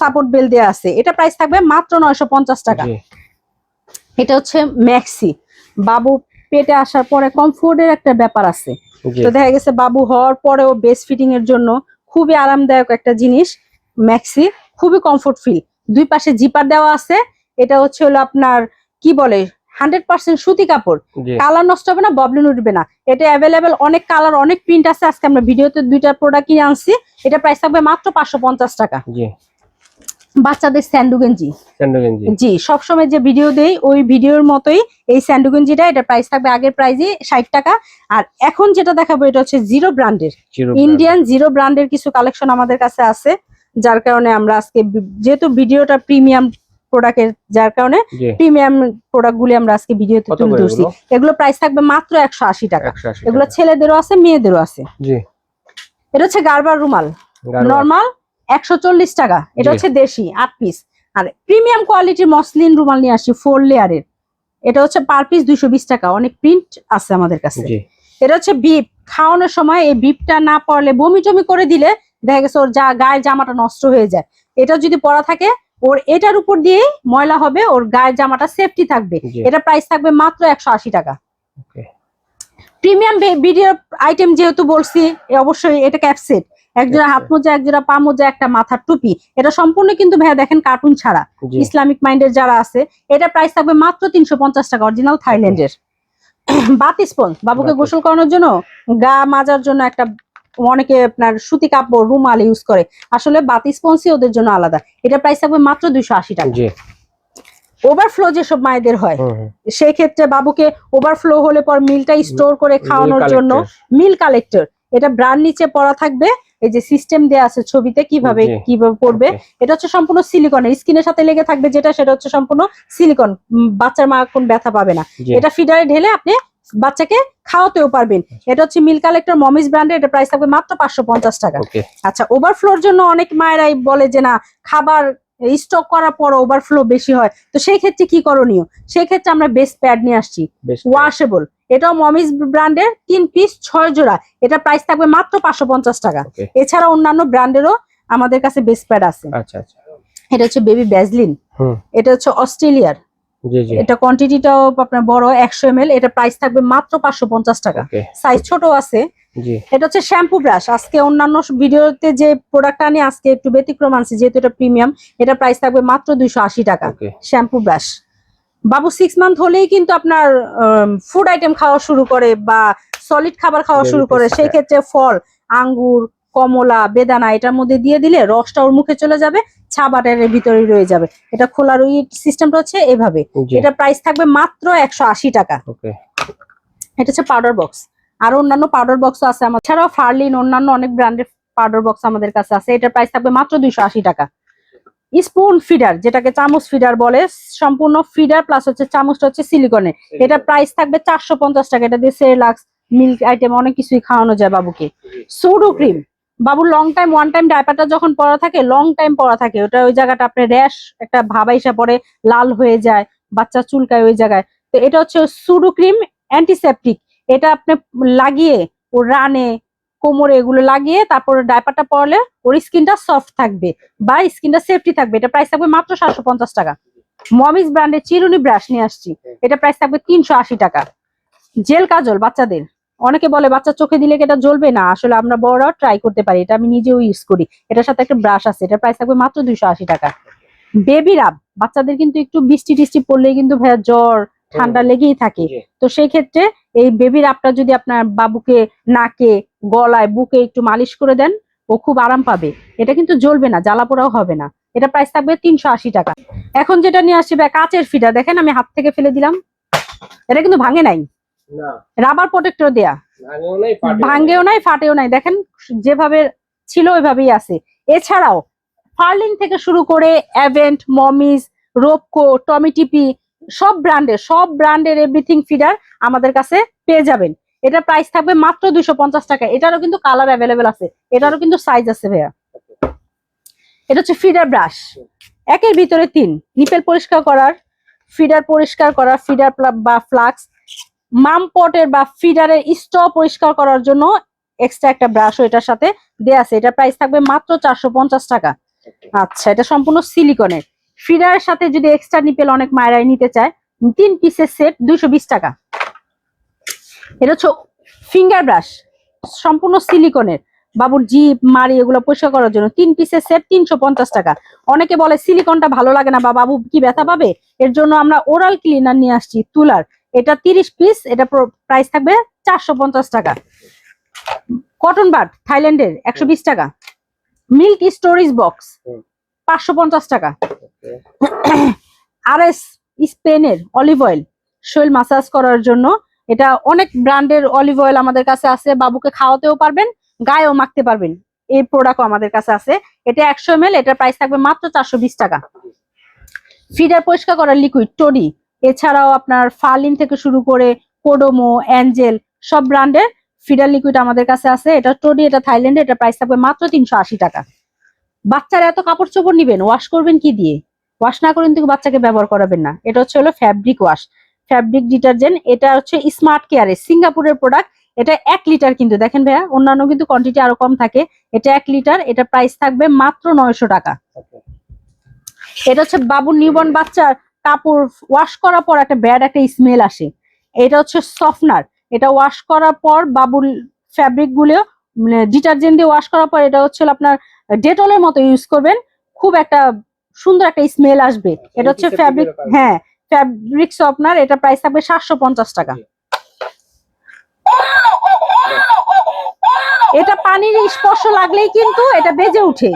সাপোর্ট বেল দেওয়া আছে। এটা প্রাইস থাকবে মাত্র 950 টাকা। এটা হচ্ছে ম্যাক্সি। বাবু পেটে আসার পরে কমফোর্টের একটা ব্যাপার আছে, তো দেখা গেছে বাবু হওয়ার পরেও বেস্ট ফিটিং এর জন্য খুবই আরামদায়ক একটা জিনিস ম্যাক্সি, খুবই কমফোর্ট ফিল। দুই পাশে জিপার দেওয়া আছে। এটা হচ্ছে হলো আপনার কি বলে 100% সুতি কাপড়, কালার নষ্ট হবে না, ববলিন উঠবে না। এটা অ্যাভেলেবেল অনেক কালার, অনেক প্রিন্ট আছে। আজকে আমরা ভিডিওতে দুইটা প্রোডাক্ট কিনে আনছি। এটা প্রাইস থাকবে মাত্র 550 টাকা। বাচ্চাদের স্যান্ডু গেঞ্জি, জি সবসময় যে ভিডিও দেই ওই ভিডিওর মতোই এই স্যান্ডু গেঞ্জিটা। এটা প্রাইস থাকবে আগের প্রাইসে 60 টাকা। আর এখন যেটা দেখাবো এটা হচ্ছে জিরো ব্র্যান্ডের, ইন্ডিয়ান জিরো ব্র্যান্ডের কিছু কালেকশন আমাদের কাছে আছে, যার কারণে আমরা আজকে যেহেতু ভিডিওটা প্রিমিয়াম প্রোডাক্টের, যার কারণে প্রিমিয়াম প্রোডাক্ট গুলি আমরা আজকে ভিডিওতে তুলে ধরছি। এগুলো প্রাইস থাকবে মাত্র 180 টাকা। এগুলো ছেলেদেরও আছে, মেয়েদেরও আছে। এটা হচ্ছে গারবার রুমাল, নরমাল 140 টাকা। এটা হচ্ছে দেশি 8 পিস। আর প্রিমিয়াম কোয়ালিটির মসলিন রুমাল নিয়ে আসছি 4 লেয়ারের, এটা হচ্ছে পার পিস 220 টাকা। অনেক প্রিন্ট আছে আমাদের কাছে। এটা হচ্ছে বিপ, খাওয়ানোর সময় এই বিপটা না পরলে বমি টমি করে দিলে দেখা গেছে ওর গায়ের জামাটা নষ্ট হয়ে যায়। এটা যদি পরা থাকে ওর এটার উপর দিয়ে ময়লা হবে, ওর গায়ের জামাটা সেফটি থাকবে। এটা প্রাইস থাকবে মাত্র 180 টাকা। প্রিমিয়াম ভিডিও আইটেম যেহেতু বলছি, অবশ্যই এটা ক্যাপসেট, একজোড়া হাত মোজা, একজোড়া পা মোজা, একটা মাথার টুপি। এটা সম্পূর্ণ কিন্তু ভাইয়া দেখেন কার্টুন ছাড়া, ইসলামিক মাইন্ডের যারা আছে, এটা প্রাইস থাকবে মাত্র 350 টাকা, অরিজিনাল থাইল্যান্ডের। বাতি স্পঞ্জ, বাবুকে গোসল করানোর জন্য, গা মাজার জন্য একটা, অনেকে আপনার সুতি কাপড় রুমাল ইউজ করে, আসলে বাতি স্পঞ্জই ওদের জন্য আলাদা। এটা প্রাইস থাকবে মাত্র 280 টাকা। ওভারফ্লো যেসব মায়েদের হয় সেই ক্ষেত্রে বাবুকে ওভারফ্লো হলে পর মিলটা স্টোর করে খাওয়ানোর জন্য মিল কালেক্টর, এটা ব্র্যান্ড নিচে পড়া থাকবে। এই যে সিস্টেম দেয়া আছে ছবিতে কিভাবে পড়বে। এটা হচ্ছে সম্পূর্ণ সিলিকনের, স্কিনের সাথে লেগে থাকবে যেটা, সেটা হচ্ছে সম্পূর্ণ সিলিকন। বাচ্চার মা কোন ব্যথা পাবে না। এটা ফিডারে ঢেলে আপনি বাচ্চাকে খাওয়াতেও পারবেন। এটা হচ্ছে মিল কালেক্টর মমিস ব্র্যান্ডের, এটা প্রাইস থাকবে মাত্র 550 টাকা। আচ্ছা, ওভারফ্লোর জন্য অনেক মায়েরাই বলে যে না, খাবার স্টক করার পর ওভারফ্লো বেশি হয়, তো সেই ক্ষেত্রে কি করণীয়? সেই ক্ষেত্রে আমরা বেস্ট প্যাড নিয়ে আসছি, ওয়াশেবল। এটাও মমিস ব্র্যান্ডের, 3 পিস 6 জোড়া। এটা প্রাইস থাকবে মাত্র 550 টাকা। এছাড়া অন্যান্য ব্র্যান্ডেরও আমাদের কাছে বেস্ট প্যাড আছে। এটা হচ্ছে বেবি ব্যাজলিন, এটা হচ্ছে অস্ট্রেলিয়ার, এটা কোয়ান্টিটিটাও আপনার বড় 100 ml। এটা প্রাইস থাকবে মাত্র 550 টাকা। সাইজ ছোট আছে। এটা হচ্ছে শ্যাম্পু ব্রাশ, আজকে অন্যান্য ভিডিওতে যে প্রোডাক্টটা আনি আজকে একটু ব্যতিক্রম আনছি যেহেতু এটা প্রিমিয়াম। এটা প্রাইস থাকবে মাত্র 280 টাকা। শ্যাম্পু ব্রাশ, বাবু 6 মান্থ হলেই কিন্তু আপনার ফুড আইটেম খাওয়া শুরু করে বা সলিড খাবার খাওয়া শুরু করে, সেই ক্ষেত্রে ফল, আঙ্গুর, কমলা, বেদানা এটার মধ্যে দিয়ে দিলে রসটা ওর মুখে চলে যাবে, ছাবাটার ভিতরে রয়ে যাবে। এটা খোলার ওই সিস্টেমটা হচ্ছে এভাবে। এটা প্রাইস থাকবে মাত্র 180 টাকা। এটা হচ্ছে পাউডার বক্স, আর অন্যান্য পাউডার বক্সও আছে আমার, ছাড়াও ফার্লিন অন্যান্য অনেক ব্র্যান্ডের পাউডার বক্স আমাদের কাছে আছে। এটার প্রাইস থাকবে মাত্র 280 টাকা। স্পুন ফিডার, যেটাকে চামচ ফিডার বলে, সম্পূর্ণ ফিডার প্লাস হচ্ছে চামচটা হচ্ছে সিলিকনের, এটা প্রাইস থাকবে 450 টাকা। এটা দিয়ে সেরেলাক্স, মিল্ক আইটেম অনেক কিছুই খাওয়ানো যায় বাবুকে। সুডো ক্রিম, বাবুর লং টাইম ওয়ান টাইম ডাইপারটা যখন পরা থাকে, লং টাইম পরা থাকে, ওটা ওই জায়গাটা আপনার র্যাশ একটা ভাবাইসা পড়ে, লাল হয়ে যায়, বাচ্চা চুলকায় ওই জায়গায়। তো এটা হচ্ছে সুডো ক্রিম অ্যান্টিসেপটিক, এটা আপনি লাগিয়ে ওর রানে, কোমরে এগুলো লাগিয়ে তারপর ডাইপারটা পরলে ওর স্কিনটা সফট থাকবে বা স্কিনটা সেফটি থাকবে। এটা প্রাইস থাকবে মাত্র 750 টাকা। মমিস ব্র্যান্ডের চিরুনি ব্রাশ নিয়ে আসছি, এটা প্রাইস থাকবে 380 টাকা। জেল কাজল বাচ্চাদের, অনেকে বলে বাচ্চা চোখে দিলে এটা জ্বলবে না, আসলে আমরা বড়রাও ট্রাই করতে পারি, এটা আমি নিজেও ইউজ করি। এটার সাথে একটা ব্রাশ আছে, এটা প্রাইস থাকবে মাত্র 280 টাকা। বেবি রাব, বাচ্চাদের কিন্তু একটু বৃষ্টি টিষ্টি পড়লে কিন্তু ভাইয়া জ্বর ঠান্ডা লেগেই থাকে, তো সেই ক্ষেত্রে এই বেবি রাবটা যদি আপনার বাবুকে নাকে, গলায়, বুকে একটু মালিশ করে দেন, ও খুব আরাম পাবে। এটা কিন্তু জ্বলবে না, জ্বালা পোড়াও হবে না। এটা প্রাইস থাকবে 380 টাকা। এখন যেটা নিয়ে আসছি কাচের ফিডার, দেখেন আমি হাত থেকে ফেলে দিলাম, এটা কিন্তু ভাঙে নাই, রাবার প্রোটেক্টর দেয়া, ভাঙেও নাই ফাটেও নাই, দেখেন যেভাবে ছিল ওইভাবেই আছে। এছাড়াও ফার্লিন থেকে শুরু করে অ্যাভেন্ট, মমিস, রোপকো, টমিটিপি সব ব্র্যান্ডের এভরিথিং ফিডার আমাদের কাছে পেয়ে যাবেন। এটা প্রাইস থাকবে মাত্র 250 টাকা। এটারও কিন্তু কালার অ্যাভেলেবেল আছে, এটারও কিন্তু সাইজ আছে ভাইয়া। এটা হচ্ছে ফিডার ব্রাশ, একের ভিতরে 3, নিপেল পরিষ্কার করার, ফিডার পরিষ্কার করার, ফিডার বা ফ্লাক্স, মাম পটের বা ফিডারের স্ট্র পরিষ্কার করার জন্য এক্সট্রা একটা ব্রাশও এটার সাথে দেয়া আছে। এটা প্রাইস থাকবে মাত্র 450 টাকা। আচ্ছা, এটা সম্পূর্ণ সিলিকনের, ফিডারের সাথে যদি এক্সট্রা নিপেল অনেক মায়েরাই নিতে চায়, 3 পিসের সেট 220 টাকা। এটা হচ্ছে ফিঙ্গার ব্রাশ, সম্পূর্ণ সিলিকনের, বাবুর জিভ, মাড়ি এগুলো পরিষ্কার করার জন্য 3 পিসের সেট 350 টাকা। অনেকে বলে সিলিকনটা ভালো লাগে না বা বাবু কি ব্যথা পাবে, এর জন্য আমরা ওরাল ক্লিনার নিয়ে আসছি তুলার, এটা 30 পিস, এটা প্রাইস থাকবে 450 টাকা। কটন বাড থাইল্যান্ডের 120 টাকা। মিল্ক স্টোরেজ বক্স 550 টাকা। আরএস স্পেনের অলিভ অয়েল, শরীর মাসাজ করার জন্য, এটা অনেক ব্র্যান্ডের অলিভ অয়েল আমাদের কাছে আছে, বাবুকে খাওয়াতেও পারবেন, গায়েও মাখতে পারবেন, এই প্রোডাক্টও আমাদের কাছে আছে। এটা 100 ml, এটার প্রাইস থাকবে মাত্র 420 টাকা। ফিডার পরিষ্কার করার লিকুইড টডি, এছাড়াও আপনার ফার্লিন থেকে শুরু করে কোডোমো, অ্যাঞ্জেল সব ব্র্যান্ডের ফিডার লিকুইড আমাদের কাছে আছে, এটা টোডি, এটা থাইল্যান্ডে, এটা প্রাইস থাকবে মাত্র 380 টাকা। বাচ্চারা এত কাপড় চোপড় নিবেন, ওয়াশ করবেন কি দিয়ে? ওয়াশ না করে কিন্তু বাচ্চাকে ব্যবহার করাবেন না। এটা হলো ফ্যাব্রিক ওয়াশ, ফ্যাব্রিক ডিটারজেন্ট। এটা হচ্ছে স্মার্ট কেয়ারের সিঙ্গাপুরের প্রোডাক্ট। এটা 1 লিটার, কিন্তু দেখেন ভাইয়া অন্যান্য কিন্তু কোয়ান্টিটি আরো কম থাকে, এটা 1 লিটার, এটা প্রাইস থাকবে মাত্র 900 টাকা। এটা হচ্ছে বাবুর নিউবর্ন বাচ্চার কাপড় ওয়াশ করার পর একটা ব্যাড একটা স্মেল আসে, এটা হচ্ছে সফটনার। এটা ওয়াশ করার পর বাবুর ফ্যাব্রিক গুলো ডিটারজেন্ট দিয়ে ওয়াশ করার পর এটা হচ্ছে আপনার ডেটলের মতো ইউজ করবেন, খুব একটা সুন্দর একটা স্মেল আসবে। এটা হচ্ছে ফ্যাব্রিক, হ্যাঁ ফ্যাব্রিক সফটনার, এটা প্রাইস থাকবে 750 টাকা। এটা পানির স্পর্শ লাগলেই কিন্তু এটা বেজে উঠে,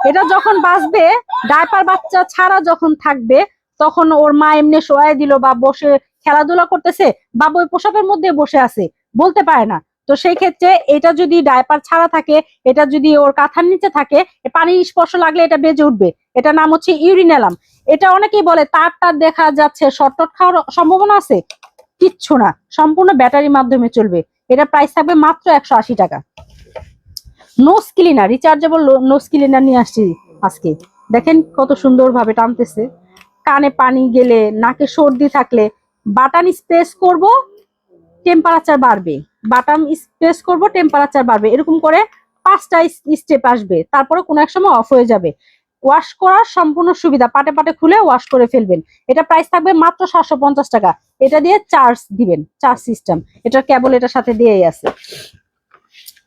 এটা যখন বাজবে ডায়পার বাচ্চা ছাড়া যখন থাকবে তখন ওর মা এমনি শোয়াই দিল বা বসে খেলাধুলা করতেছে, বাবু ওই পোশাকের মধ্যে বসে আছে, বলতে পারে না। তো সেই ক্ষেত্রে এটা যদি ডায়পার ছাড়া থাকে, এটা যদি ওর কাঁথার নিচে থাকে, পানির স্পর্শ লাগলে এটা বেজে উঠবে। এটা নাম হচ্ছে ইউরিনেলাম। এটা অনেকেই বলে তার দেখা যাচ্ছে, শর্টট খাওয়ার সম্ভাবনা আছে, কিচ্ছু না, সম্পূর্ণ ব্যাটারির মাধ্যমে চলবে। এটা প্রাইস থাকবে মাত্র 180 টাকা। Nose cleaner, rechargeable nose cleaner নিয়ে আসছি আজকে, দেখেন কত সুন্দর ভাবে টানতেছে। কানে পানি গেলে, নাকে সর্দি থাকলে বাটন স্প্রেস করব, টেম্পারেচার বাড়বে, বাটন স্প্রেস করব, টেম্পারেচার বাড়বে, এরকম করে 5টা স্টেপ আসবে, তারপরে কোনো এক সময় অফ হয়ে যাবে। ওয়াশ করার সম্পূর্ণ সুবিধা, পাটে পাটে খুলে ওয়াশ করে ফেলবেন। এটা প্রাইস থাকবে মাত্র 750 টাকা। এটা দিয়ে চার্জ দিবেন, চার্জ সিস্টেম, এটা কেবল এটার সাথে দিয়েই আছে।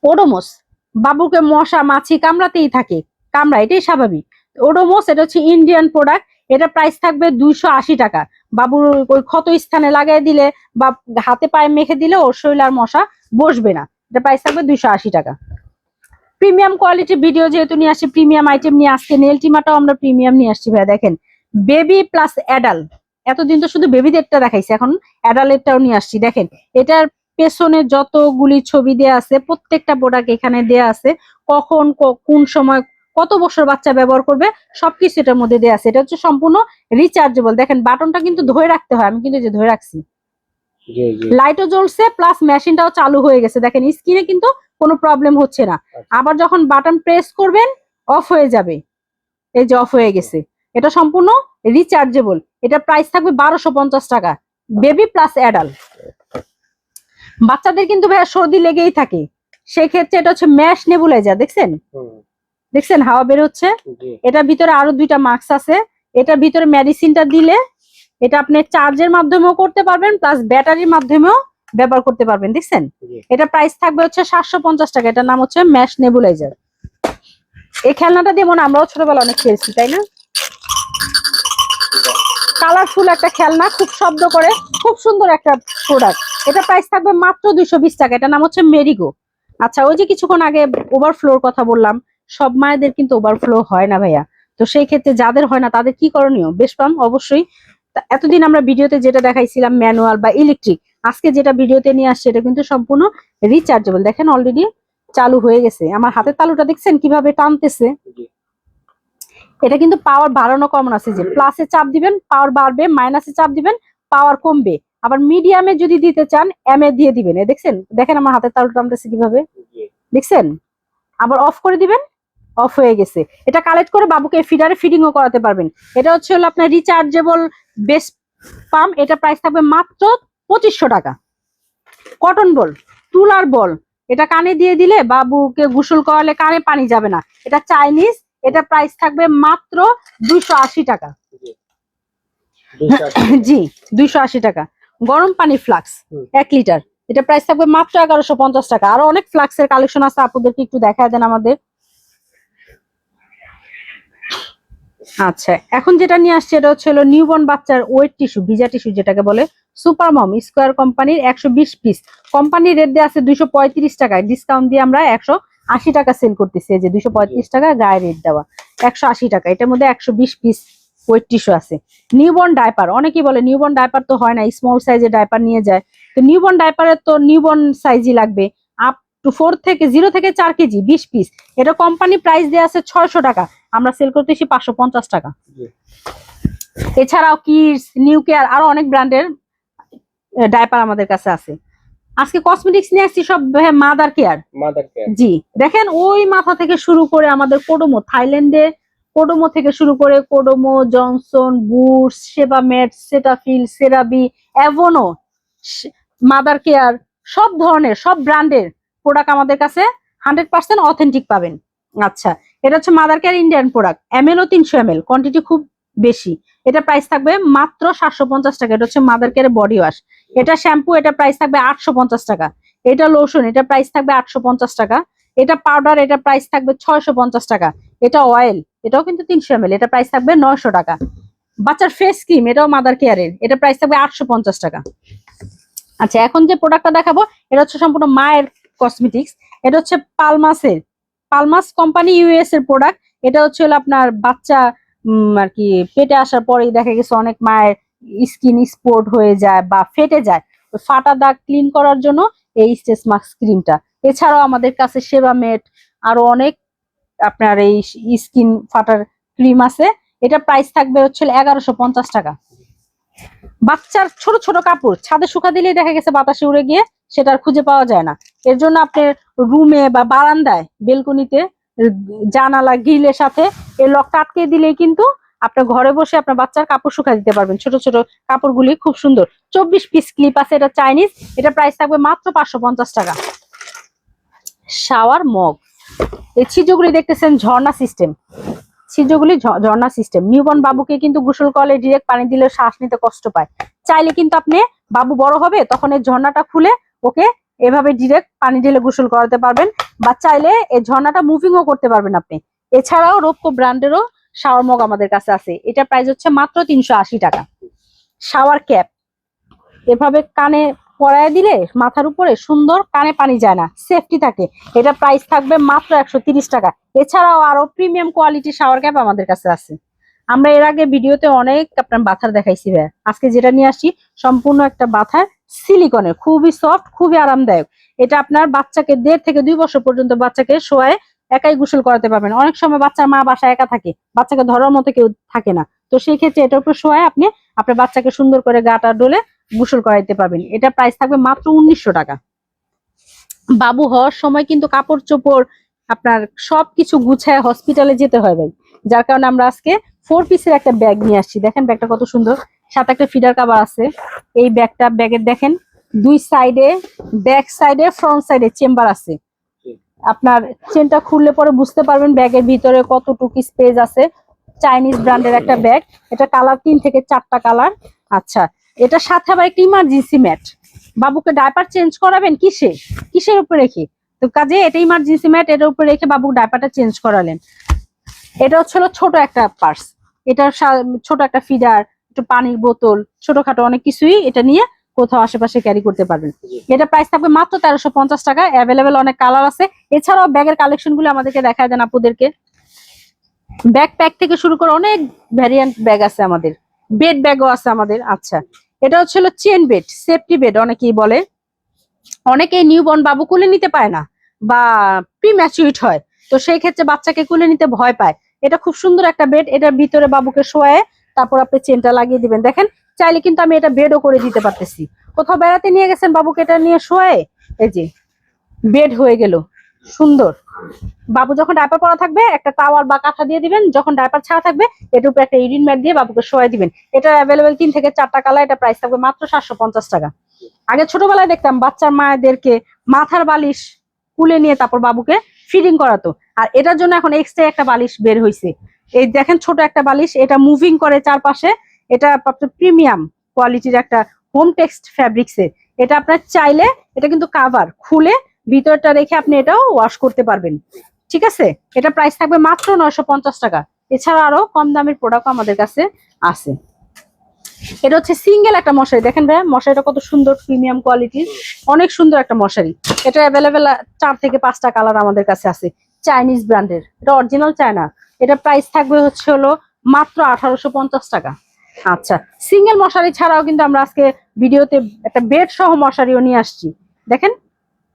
ওডোমস, বাবুকে মশা মাছি কামড়াতেই থাকে, এটাই স্বাভাবিক। ওডোমস এটা হচ্ছে ইন্ডিয়ান প্রোডাক্ট, এটা প্রাইস থাকবে 280 টাকা। বাবুর ওই ক্ষত স্থানে লাগাই দিলে বা হাতে পায়ে মেখে দিলে ওর শরীরে আর মশা বসবে না। এটা প্রাইস থাকবে 280 টাকা। প্রিমিয়াম কোয়ালিটি ভিডিও যেহেতু নিয়ে আসছি, প্রিমিয়াম আইটেম নিয়ে আসছে, নেল টিমাটাও আমরা প্রিমিয়াম নিয়ে আসছি ভাই। দেখেন বেবি প্লাস অ্যাডাল্ট, এতদিন তো শুধু বেবিদেরটা দেখাইছি, এখন অ্যাডাল্টেরটাও নিয়ে আসছি। দেখেন এটার পেছনে যতগুলি ছবি দেয়া আছে, প্রত্যেকটা প্রোডাক্ট এখানে দেয়া আছে, কখন কোন সময় কত বছর বাচ্চা ব্যবহার করবে সবকিছু এটার মধ্যে দেয়া আছে। এটা হচ্ছে সম্পূর্ণ রিচার্জেবল। দেখেন বাটনটা কিন্তু ধরে রাখতে হয়, আমি কিন্তু যে ধরে রাখছি, লাইটও জ্বলছে প্লাস মেশিনটাও চালু হয়ে গেছে। দেখেন স্ক্রিনে কিন্তু কোনো প্রবলেম হচ্ছে না। আবার যখন বাটন প্রেস করবেন অফ হয়ে যাবে, এই যে অফ হয়ে গেছে। এটা সম্পূর্ণ রিচার্জেবল। এটা প্রাইস থাকবে 1250 টাকা, বেবি প্লাস অ্যাডাল্ট। বাচ্চাদের কিন্তু ভাইয়া সর্দি লেগেই থাকে, সেক্ষেত্রে এটা হচ্ছে ম্যাশ নেবুলাইজার, দেখছেন হাওয়া বের হচ্ছে। এটার ভিতরে আরো 2টা মাস্ক আছে, এটার ভিতরে মেডিসিনটা দিলে এটা আপনি চার্জের মাধ্যমেও করতে পারবেন, প্লাস ব্যাটারির মাধ্যমেও ব্যবহার করতে পারবেন, দেখছেন। এটা প্রাইস থাকবে হচ্ছে 750 টাকা। এটার নাম হচ্ছে ম্যাশ নেবুলাইজার। এই খেলনাটা দিয়ে মনে আমরাও ছোটবেলা অনেক খেলছি, তাই না? কালারফুল একটা খেলনা, খুব শব্দ করে, খুব সুন্দর একটা প্রোডাক্ট। এটা প্রাইস থাকবে মাত্র 220 টাকা। এটার নাম হচ্ছে মেরিগো। আচ্ছা, ওই যে কিছুক্ষণ আগে ওভারফ্লোর কথা বললাম, সব মায়েদের কিন্তু ওভারফ্লো হয় না ভাইয়া। তো সেই ক্ষেত্রে যাদের হয় না তাদের কি করণীয়? বেশ পাম অবশ্যই। এতদিন আমরা ভিডিওতে যেটা দেখাইছিলাম ম্যানুয়াল বা ইলেকট্রিক, আজকে যেটা ভিডিওতে নিয়ে আসছে এটা কিন্তু সম্পূর্ণ রিচার্জেবল। দেখেন অলরেডি চালু হয়ে গেছে, আমার হাতের তালুটা দেখছেন কিভাবে টানতেছে। এটা কিন্তু পাওয়ার বাড়ানো কমানো আছে, যে প্লাসে চাপ দিবেন পাওয়ার বাড়বে, মাইনাসে চাপ দিবেন পাওয়ার কমবে, আবার মিডিয়ামে যদি দিতে চান এম এ দিয়ে দিবেন। দেখছেন, দেখেন আমার হাতের তালুটা টানতেছে কিভাবে, দেখছেন। আবার অফ করে দিবেন, অফ হয়ে গেছে। এটা কালেক্ট করে বাবুকে ফিডারে ফিডিংও করাতে পারবেন। এটা হচ্ছে হলো আপনার রিচার্জেবল বেস পাম্প। এটা প্রাইস থাকবে মাত্র 2500 টাকা। কটন বল, তুলার বল, এটা কানে দিয়ে দিলে বাবুকে গোসল করালে কানে পানি যাবে না। এটা চাইনিজ, এটা প্রাইস থাকবে মাত্র 280 টাকা। জি 280 টাকা। গরম পানি ফ্লাক্স 1 লিটার, এটা প্রাইস থাকবে মাত্র 1150 টাকা। আরো অনেক ফ্লাক্সের কালেকশন আছে, আপনাদেরকে একটু দেখায় দেন আমাদের। আচ্ছা, এখন যেটা নিয়ে আসছে এটা হচ্ছে নিউবর্ন বাচ্চার ওয়েট টিস্যু, ভিজা টিস্যু যেটাকে বলে, সুপার মম স্কোয়ার কোম্পানির 120 পিস। কোম্পানির রেট দিয়ে আছে 235 টাকায়, ডিসকাউন্ট দিয়ে আমরা 180 টাকা সেল করতেছি। যে 235 টাকা গায়ে রেট দেওয়া, 180 টাকা। এটার মধ্যে 120 পিস ওয়েট টিস্যু আছে। নিউবর্ন ডাইপার, অনেকেই বলে নিউবর্ন ডাইপার তো হয় না, স্মল সাইজের ডাইপার নিয়ে যায়। তো নিউবর্ন ডাইপারের তো নিউবর্ন সাইজই লাগবে, আপ টু 0 থেকে 4 কেজি 20 পিস। এটা কোম্পানি প্রাইস দেওয়া আছে 600 টাকা, আমরা সেল করতেছি 550 টাকা। এছাড়াও কিডস, নিউ কেয়ার, আরো অনেক ব্র্যান্ডের ডাইপার আমাদের কাছে আছে। আজকে কসমেটিক্স নিয়ে আসছি সব মাদার কেয়ার। জি দেখেন ওই মাথা থেকে শুরু করে আমাদের কোডোমো, থাইল্যান্ডে কোডোমো থেকে শুরু করে Kodomo, Johnson, Boots, Sebamed, Cetaphil, CeraVe, Aveeno, Mothercare, সব ধরনের সব ব্র্যান্ডের প্রোডাক্ট আমাদের কাছে 100% অথেন্টিক পাবেন। আচ্ছা, এটা হচ্ছে mother care Indian product, MLO 300 ml, quantity খুব বেশি। এটা প্রাইস থাকবে মাত্র 750 টাকা। এটা হচ্ছে মাদার কেয়ারের বডি ওয়াশ। এটা শ্যাম্পু, এটা প্রাইস থাকবে 850 টাকা। এটা লোশন, এটা প্রাইস থাকবে 850 টাকা। এটা পাউডার, এটা প্রাইস থাকবে 650 টাকা। এটা অয়েল, এটাও কিন্তু 300 ml, এটা প্রাইস থাকবে 900 টাকা। বাচ্চার ফেস ক্রিম, এটাও মাদার কেয়ারের, এটা প্রাইস থাকবে 850 টাকা। আচ্ছা, এখন যে প্রোডাক্টটা দেখাবো এটা হচ্ছে সম্পূর্ণ মায়ের কসমেটিক্স। এটা হচ্ছে পালমাসের, পালমাস কোম্পানি ইউএস এর প্রোডাক্ট। এটা হচ্ছে আপনার বাচ্চা আর কি পেটে আসার পরেই দেখা গেছে অনেক মায়ের স্কিন স্পট হয়ে যায় বা ফেটে যায়, ফাটা দাগ ক্লিন করার জন্য এই স্টেজ মাস্ক ক্রিমটা। এছাড়াও আমাদের কাছে সেবামেট, আরো অনেক আপনার এই স্কিন ফাটার ক্রিম আছে। এটা প্রাইস থাকবে হচ্ছে 1150 টাকা। বাচ্চার ছোট ছোট কাপড় ছাদে শুকা দিলেই দেখা গেছে বাতাসে উড়ে গিয়ে সেটা আর খুঁজে পাওয়া যায় না। এর জন্য আপনার রুমে বা বারান্দায়, বেলকনিতে, জানালা গ্রিলের সাথে এই লকটা আটকে দিলেই কিন্তু আপনার ঘরে বসে আপনার বাচ্চার কাপড় শুকা দিতে পারবেন। ছোট ছোট কাপড়গুলি খুব সুন্দর। 24 পিস ক্লিপ আছে, এটা চাইনিজ, এটা প্রাইস থাকবে মাত্র 550 টাকা। শাওয়ার মগ, এই ছিদ্রগুলি দেখতেছেন ঝর্ণা সিস্টেম, ছিদ্রগুলি ঝর্ণা সিস্টেম। নিউবর্ন বাবুকে কিন্তু গোসল করলে ডিরেক্ট পানি দিলে শ্বাস নিতে কষ্ট পায়। চাইলে কিন্তু আপনি বাবু বড় হবে তখন এই ঝর্ণাটা খুলে ওকে এভাবে ডিরেক্ট পানি ঢেলে গোসল করাতে পারবেন, বা চাইলে এই ঝর্ণাটা মুভিংও করতে পারবেন আপনি। এছাড়াও রোপকো ব্র্যান্ডেরও শাওয়ার মগ আমাদের কাছে আছে, এটা প্রাইস হচ্ছে মাত্র 380 টাকা। শাওয়ার ক্যাপ, এভাবে কানে পরায় দিলে মাথার উপরে সুন্দর, কানে পানি যায় না, সেফটি থাকে। এটা প্রাইস থাকবে মাত্র 130 টাকা। এছাড়াও আরো প্রিমিয়াম কোয়ালিটি শাওয়ার ক্যাপ আমাদের কাছে আছে। আমরা এর আগে ভিডিওতে অনেক আপনার বাথার দেখাইছি ভাই, আজকে যেটা নিয়ে আসছি সম্পূর্ণ একটা বাথার, সিলিকনের, খুবই সফট, খুবই আরামদায়ক। এটা আপনার বাচ্চাকে 1.5 থেকে 2 বছর পর্যন্ত বাচ্চাকে শোয়ায় একাই গোসল করাতে পারবেন। অনেক সময় বাচ্চার মা বাসায় একা থাকে, বাচ্চাকে ধরার মতো কেউ থাকে না, তো সেই ক্ষেত্রে এটার উপর শোয়ায় আপনি আপনার বাচ্চাকে সুন্দর করে গাটা ডলে গোসল করাইতে পারবেন। এটা প্রাইস থাকবে মাত্র 1900 টাকা। বাবু হওয়ার সময় কিন্তু কাপড় চোপড় আপনার সবকিছু গুছায় হসপিটালে যেতে হয় ভাই, যার কারণে আমরা আজকে 4 পিসের একটা ব্যাগ নিয়ে আসছি। দেখেন ব্যাগটা কত সুন্দর, সাথে একটা ফিডার কভার আছে। এই ব্যাগটা, ব্যাগের দেখেন দুই সাইডে, ব্যাক সাইডে, ফ্রন্ট সাইডে চেম্বার আছে। আপনার চেনটা খুললে পরে বুঝতে পারবেন ব্যাগের ভিতরে কতটুকু স্পেস আছে। চাইনিজ ব্র্যান্ডের একটা ব্যাগ, এটা কালার 3 থেকে 4টা কালার। আচ্ছা, এটার সাথে আবার একটা ইমার্জেন্সি ম্যাট। বাবুকে ডাইপার চেঞ্জ করাবেন কিসের উপরে রেখে, তো কাজে এটা ইমার্জেন্সি ম্যাট, এটার উপরে রেখে বাবুর ডাইপারটা চেঞ্জ করালেন। এটা হচ্ছে ছোট একটা পার্স, এটা ছোট একটা ফিডার, একটু পানির বোতল, ছোটখাটো অনেক কিছুই এটা নিয়ে কোথাও আশেপাশে ক্যারি করতে পারবেন। এটা প্রাইস থাকবে মাত্র 1350 টাকা। অ্যাভেলেবেল অনেক কালার আছে। এছাড়াও ব্যাগের কালেকশন গুলো আমাদেরকে দেখায় দেন আপুদেরকে। ব্যাকপ্যাক থেকে শুরু করে অনেক ভ্যারিয়েন্ট ব্যাগ আছে আমাদের, বেড ব্যাগও আছে আমাদের। আচ্ছা, এটা হচ্ছে চেন বেড, সেফটি বেড অনেকেই বলে। অনেকেই নিউবর্ন বাবু কুলে নিতে পায় না বা প্রিম্যাচুরিট হয়, তো সেই ক্ষেত্রে বাচ্চাকে কুলে নিতে ভয় পায়। এটা খুব সুন্দর একটা বেড, এটার ভিতরে বাবুকে শোয়ায় তারপর আপনি চেনটা লাগিয়ে দিবেন। দেখেন চাইলে কিন্তু আমি এটা বেডও করে দিতে পারতেছি। কোথাও বেড়াতে নিয়ে গেছেন বাবুকে, এটা নিয়ে শোয়ায় এই যে বেড হয়ে গেল সুন্দর। বাবু যখন ডাইপার পরা থাকবে একটা টাওয়াল বা কাঁথা দিয়ে দিবেন, যখন ডাইপার ছাড়া থাকবে এর উপরে একটা ইউরিন ম্যাট দিয়ে বাবুকে শোয়াই দিবেন। এটা অ্যাভেলেবেল 3 থেকে 4টা কালার। এটা প্রাইস থাকবে মাত্র 750 টাকা। আগে ছোটবেলায় দেখতাম বাচ্চার মায়েদেরকে মাথার বালিশ কুলে নিয়ে তারপর বাবুকে ফিডিং করাতো, আর এটার জন্য এখন এক্সট্রা একটা বালিশ বের হয়েছে। এই দেখেন ছোট একটা বালিশ, এটা মুভিং করে চারপাশে। এটা প্রিমিয়াম কোয়ালিটির একটা হোম টেক্সট ফ্যাব্রিক্সের। এটা আপনার চাইলে এটা কিন্তু কাভার খুলে ভিতরটা রেখে আপনি এটাও ওয়াশ করতে পারবেন। ঠিক আছে, এটা প্রাইস থাকবে মাত্র 950 টাকা। এছাড়া আরো কম দামের প্রোডাক্ট আমাদের কাছে আছে। এটা হচ্ছে সিঙ্গেল একটা মশারি, দেখেন ভাই মশারিটা কত সুন্দর, প্রিমিয়াম কোয়ালিটির, অনেক সুন্দর একটা মশারি। এটা অ্যাভেলেবেল 4 থেকে 5টা কালার আমাদের কাছে আছে, চাইনিজ ব্র্যান্ডের, এটা অরিজিনাল চায়না। এটা প্রাইস থাকবে হচ্ছে মাত্র 1850 টাকা। আচ্ছা, সিঙ্গেল মশারি ছাড়াও কিন্তু আমরা আজকে ভিডিওতে একটা বেড সহ মশারিও নিয়ে আসছি। দেখেন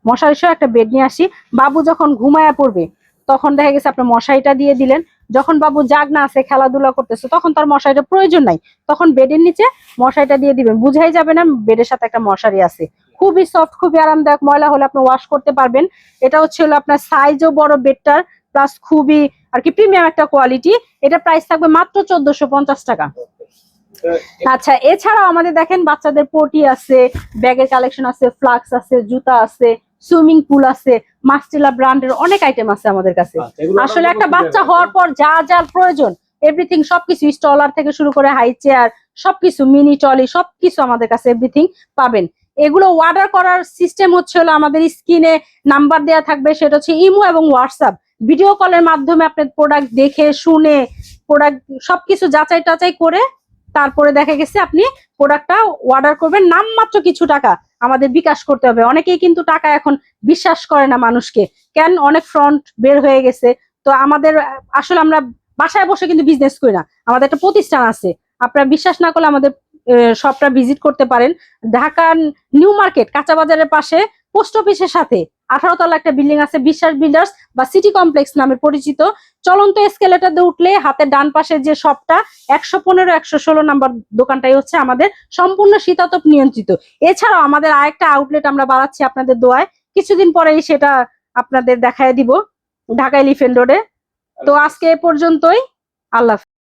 মশারি সহ একটা বেড নিয়ে আসি। বাবু যখন ঘুমায়া পড়বে তখন দেখা গেছে আপনি মশারিটা দিয়ে দিলেন, যখন বাবু জাগনা আছে খেলাধুলা করতেছে তখন তার মশারিটা প্রয়োজন নাই, তখন বেডের নিচে মশারিটা দিয়ে দিবেন, বুঝাই যাবে না বেডের সাথে একটা মশারি আছে। খুবই সফট, খুবই আরামদায়ক, ময়লা হলে আপনি ওয়াশ করতে পারবেন। এটা হচ্ছে হলো আপনার সাইজও বড়, বেটার, প্লাস খুবই আর কি প্রিমিয়াম একটা কোয়ালিটি। এটা প্রাইস থাকবে মাত্র 1450 টাকা। আচ্ছা, এছাড়াও আমাদের দেখেন বাচ্চাদের পটি আছে, ব্যাগের কালেকশন আছে, ফ্লাক্স আছে, জুতা আছে, সুইমিং পুল আছে, মাস্টেলা ব্র্যান্ডের অনেক আইটেম আছে আমাদের কাছে। আসলে একটা বাচ্চা হওয়ার পর যা যা প্রয়োজন এভরিথিং সবকিছু, স্টলার থেকে শুরু করে হাই চেয়ার সবকিছু, মিনি টলি সবকিছু আমাদের কাছে এভরিথিং পাবেন। এগুলো অর্ডার করার সিস্টেম হচ্ছে হলো আমাদের স্ক্রিনে নাম্বার দেওয়া থাকবে, সেটা হচ্ছে ইমো এবং হোয়াটসঅ্যাপ। ভিডিও কলের মাধ্যমে আপনি প্রোডাক্ট দেখে শুনে প্রোডাক্ট সবকিছু যাচাই টাচাই করে তারপরে দেখা গেছে আপনি প্রোডাক্টটা অর্ডার করবেন। নামমাত্র কিছু টাকা আমাদের বিকাশ করতে হবে। অনেকেই কিন্তু টাকা এখন বিশ্বাস করে না মানুষকে, কেন অনেক ফ্রন্ট বের হয়ে গেছে। তো আমাদের আসলে আমরা বাসায় বসে কিন্তু বিজনেস করি না, আমাদের একটা প্রতিষ্ঠান আছে। আপনারা বিশ্বাস না করলে আমাদের শপটা ভিজিট করতে পারেন। ঢাকার নিউ মার্কেট কাঁচা বাজারের পাশে পোস্ট অফিসের সাথে 18 তলা একটা বিল্ডিং আছে, বিশ্বাস বিল্ডার্স বা সিটি কমপ্লেক্স নামে পরিচিত। চলন্ত এসকেলেটর দিয়ে উঠলে হাতের ডান পাশে যে শপটা 115 116 নাম্বার দোকানটাই হচ্ছে আমাদের, সম্পূর্ণ শীতাতপ নিয়ন্ত্রিত। এছাড়াও আমাদের আরেকটা আউটলেট আমরা বাড়াচ্ছি আপনাদের দোয়ায়, কিছুদিন পরেই সেটা আপনাদের দেখায় দিব ঢাকা এলিফ্যান্ট রোডে। তো আজকে এ পর্যন্তই, আল্লাহ হাফেজ।